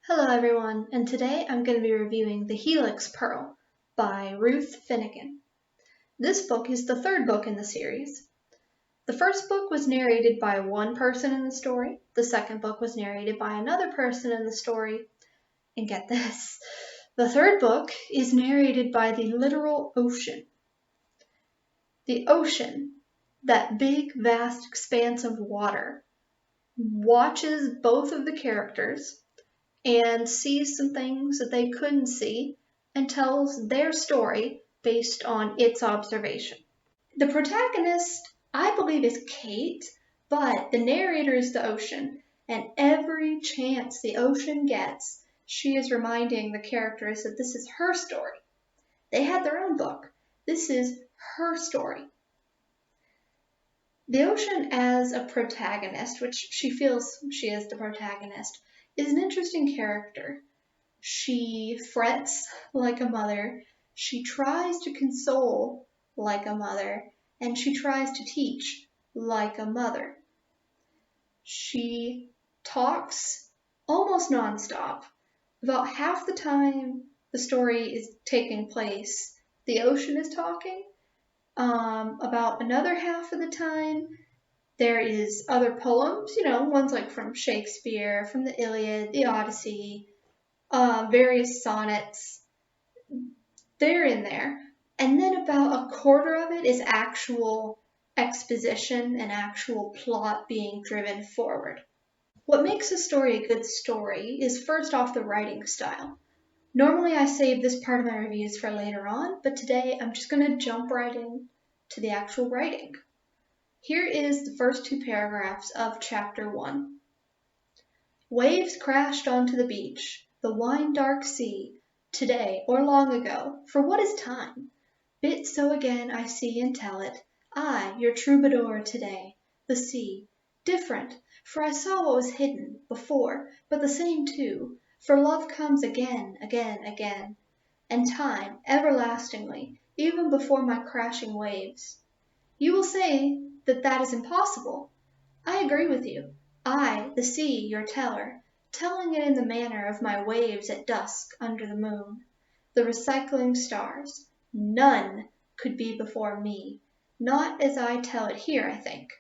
Hello everyone, and today I'm going to be reviewing The Helix Pearl by Ruth Finnegan. This book is the third book in the series. The first book was narrated by one person in the story, the second book was narrated by another person in the story, and get this, the third book is narrated by the literal ocean. The ocean, that big, vast expanse of water, watches both of the characters and sees some things that they couldn't see and tells their story based on its observation. The protagonist, I believe, is Kate, but the narrator is the ocean, and every chance the ocean gets, she is reminding the characters that this is her story. They had their own book. This is her story. The ocean as a protagonist, which she feels she is the protagonist, is an interesting character. She frets like a mother, she tries to console like a mother, and she tries to teach like a mother. She talks almost nonstop. About half the time the story is taking place, the ocean is talking. About another half of the time, there is other poems, ones like from Shakespeare, from the Iliad, the Odyssey, various sonnets. They're in there. And then about a quarter of it is actual exposition and actual plot being driven forward. What makes a story a good story is first off the writing style. Normally I save this part of my reviews for later on, but today I'm just going to jump right in to the actual writing. Here is the first two paragraphs of chapter 1. Waves crashed onto the beach, the wine-dark sea, today or long ago, for what is time? Bit so again I see and tell it, I, your troubadour today, the sea, different, for I saw what was hidden, before, but the same too, for love comes again, again, again, and time, everlastingly, even before my crashing waves. You will say that that is impossible. I agree with you. I, the sea, your teller, telling it in the manner of my waves at dusk under the moon. The recycling stars, none could be before me, not as I tell it here, I think.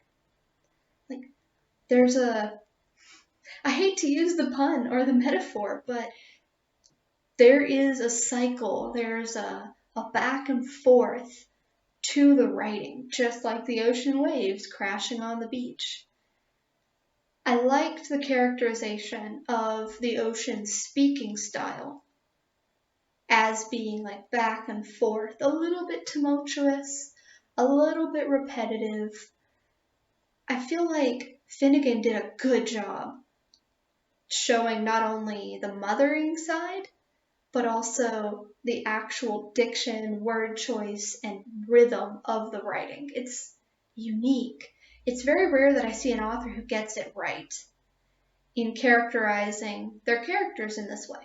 I hate to use the pun or the metaphor, but there is a cycle, there's a back and forth to the writing, just like the ocean waves crashing on the beach. I liked the characterization of the ocean's speaking style as being like back and forth, a little bit tumultuous, a little bit repetitive. I feel like Finnegan did a good job showing not only the mothering side, but also the actual diction, word choice, and rhythm of the writing. It's unique. It's very rare that I see an author who gets it right in characterizing their characters in this way.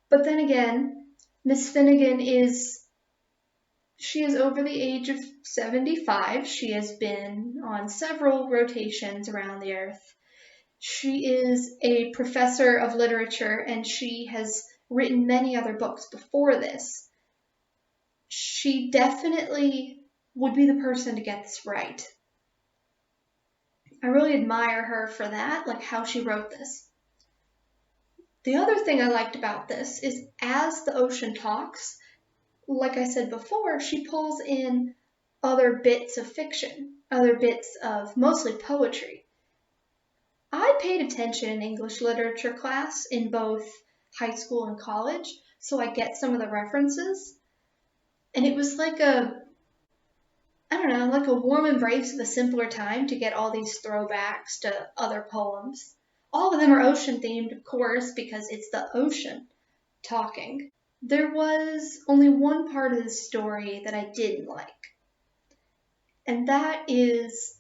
But then again, Miss Finnegan she is over the age of 75. She has been on several rotations around the earth. She is a professor of literature, and she has written many other books before this. She definitely would be the person to get this right. I really admire her for that, like how she wrote this. The other thing I liked about this is as the ocean talks, like I said before, she pulls in other bits of fiction, other bits of mostly poetry. I paid attention in English literature class in both high school and college, so I get some of the references. And it was like like a warm embrace of a simpler time to get all these throwbacks to other poems. All of them are ocean themed, of course, because it's the ocean talking. There was only one part of the story that I didn't like, and that is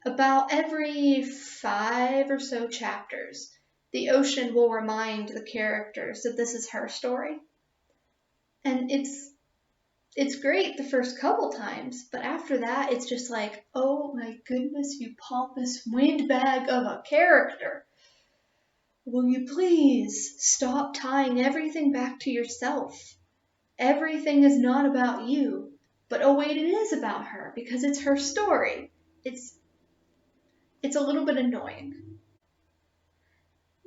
about every 5 or so chapters, the ocean will remind the characters that this is her story. And it's great the first couple times, but after that it's just like, oh my goodness, you pompous windbag of a character. will you please stop tying everything back to yourself? Everything is not about you. But oh wait, it is about her because it's her story. It's a little bit annoying.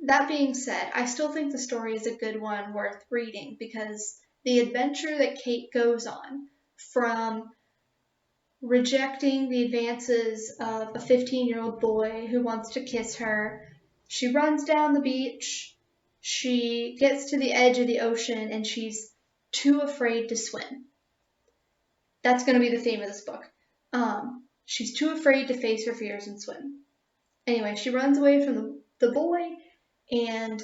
That being said, I still think the story is a good one worth reading because the adventure that Kate goes on, from rejecting the advances of a 15-year-old boy who wants to kiss her, she runs down the beach, she gets to the edge of the ocean, and she's too afraid to swim. That's going to be the theme of this book. She's too afraid to face her fears and swim. Anyway, she runs away from the boy, and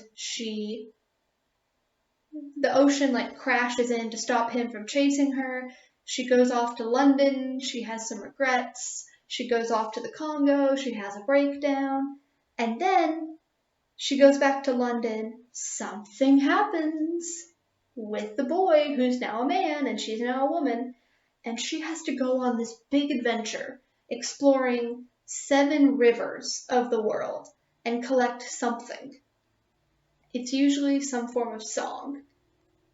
the ocean like crashes in to stop him from chasing her. She goes off to London. She has some regrets. She goes off to the Congo. She has a breakdown. And then she goes back to London. Something happens with the boy, who's now a man and she's now a woman. And she has to go on this big adventure exploring 7 rivers of the world and collect something. It's usually some form of song.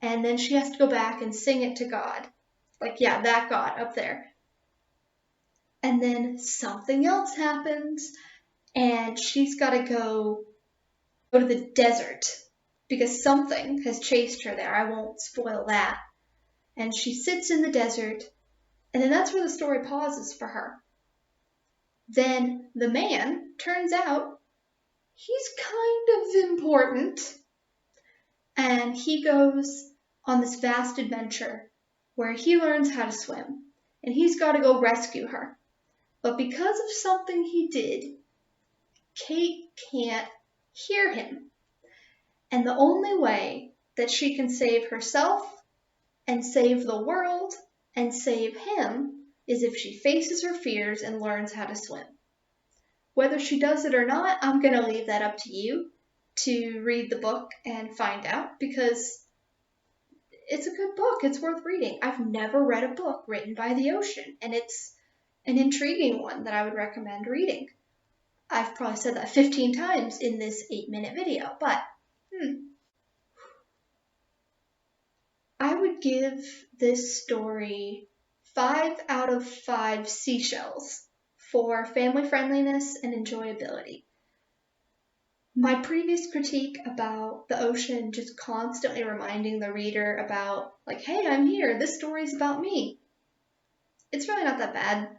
And then she has to go back and sing it to God. Like, yeah, that God up there. And then something else happens, and she's got to go to the desert because something has chased her there. I won't spoil that. And she sits in the desert, and then that's where the story pauses for her. Then the man, turns out, he's kind of important. And he goes on this vast adventure where he learns how to swim. And he's got to go rescue her. But because of something he did, Kate can't hear him. And the only way that she can save herself and save the world and save him is if she faces her fears and learns how to swim. Whether she does it or not, I'm going to leave that up to you to read the book and find out, because it's a good book. It's worth reading. I've never read a book written by the ocean, and it's an intriguing one that I would recommend reading. I've probably said that 15 times in this 8-minute video, but I would give this story 5 out of 5 seashells for family friendliness and enjoyability. My previous critique about the ocean just constantly reminding the reader about, like, hey, I'm here, this story's about me. It's really not that bad.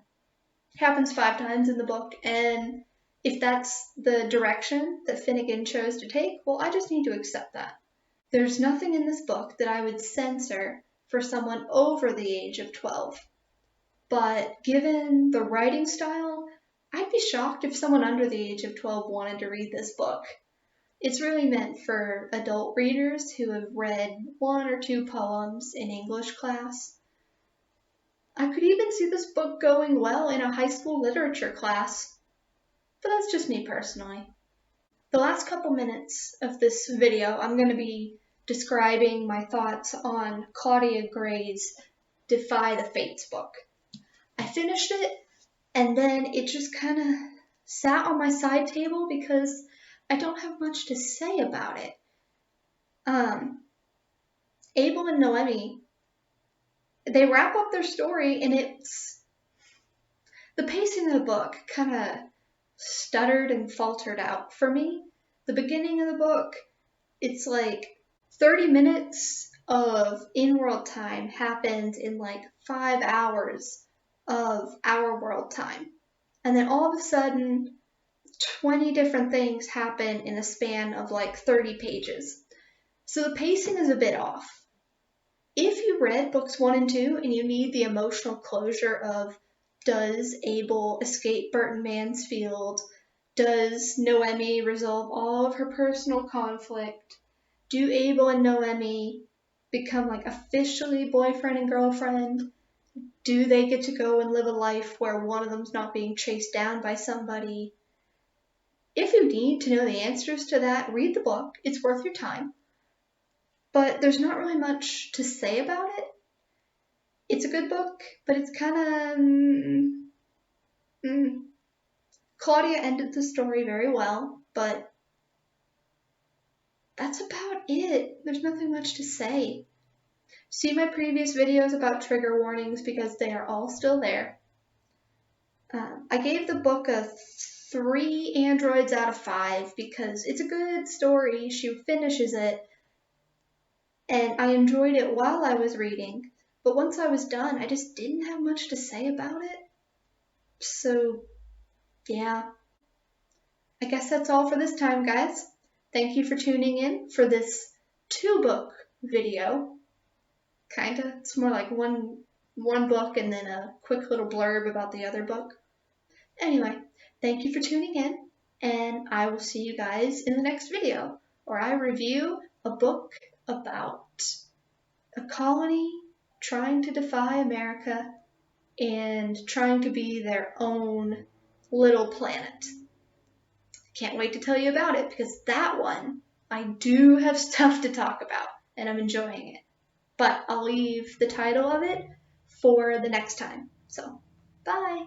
It happens 5 times in the book, and if that's the direction that Finnegan chose to take, well, I just need to accept that. There's nothing in this book that I would censor for someone over the age of 12. But given the writing style, I'd be shocked if someone under the age of 12 wanted to read this book. It's really meant for adult readers who have read 1 or 2 poems in English class. I could even see this book going well in a high school literature class, but that's just me personally. The last couple minutes of this video, I'm going to be describing my thoughts on Claudia Gray's Defy the Fates book. I finished it, and then it just kind of sat on my side table because I don't have much to say about it. Abel and Noemi, they wrap up their story, and the pacing of the book kind of stuttered and faltered out for me. The beginning of the book, it's like 30 minutes of in-world time happens in like 5 hours of our world time. And then all of a sudden, 20 different things happen in a span of like 30 pages. So the pacing is a bit off. If you read books 1 and 2 and you need the emotional closure of, does Abel escape Burton Mansfield? Does Noemi resolve all of her personal conflict? Do Abel and Noemi become like officially boyfriend and girlfriend? Do they get to go and live a life where one of them's not being chased down by somebody? If you need to know the answers to that, read the book. It's worth your time. But there's not really much to say about it. It's a good book, but it's kind of... Claudia ended the story very well, but that's about it. There's nothing much to say. See my previous videos about trigger warnings because they are all still there. I gave the book a 3 androids out of 5 because it's a good story. She finishes it, and I enjoyed it while I was reading. But once I was done, I just didn't have much to say about it. So, yeah. I guess that's all for this time, guys. Thank you for tuning in for this 2-book video. Kinda. It's more like one book and then a quick little blurb about the other book. Anyway, thank you for tuning in, and I will see you guys in the next video, where I review a book about a colony trying to defy America and trying to be their own little planet. Can't wait to tell you about it, because that one, I do have stuff to talk about, and I'm enjoying it. But I'll leave the title of it for the next time. So, bye!